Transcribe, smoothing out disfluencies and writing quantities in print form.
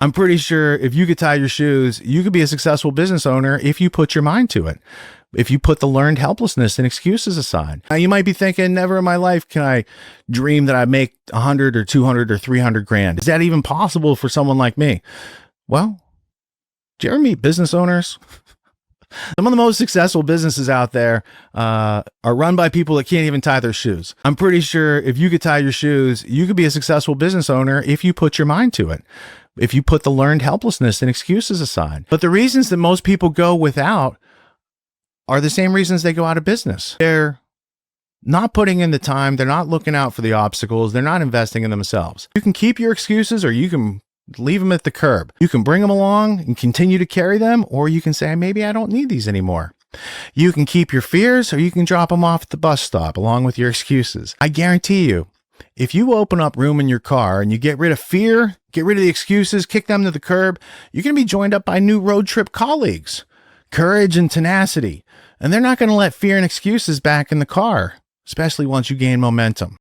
I'm pretty sure if you could tie your shoes, you could be a successful business owner if you put your mind to it. If you put the learned helplessness and excuses aside. Now, you might be thinking, never in my life can I dream that I make 100 or 200 or 300 grand. Is that even possible for someone like me? Well, do you ever meet business owners? Some of the most successful businesses out there are run by people that can't even tie their shoes. I'm pretty sure if you could tie your shoes, you could be a successful business owner if you put your mind to it. If you put the learned helplessness and excuses aside. But the reasons that most people go without are the same reasons they go out of business. They're not putting in the time. They're not looking out for the obstacles. They're not investing in themselves. You can keep your excuses or you can leave them at the curb. You can bring them along and continue to carry them, or you can say, maybe I don't need these anymore. You can keep your fears or you can drop them off at the bus stop along with your excuses. I guarantee you, if you open up room in your car and you get rid of fear, get rid of the excuses, kick them to the curb, you're going to be joined up by new road trip colleagues, courage and tenacity. And they're not going to let fear and excuses back in the car, especially once you gain momentum.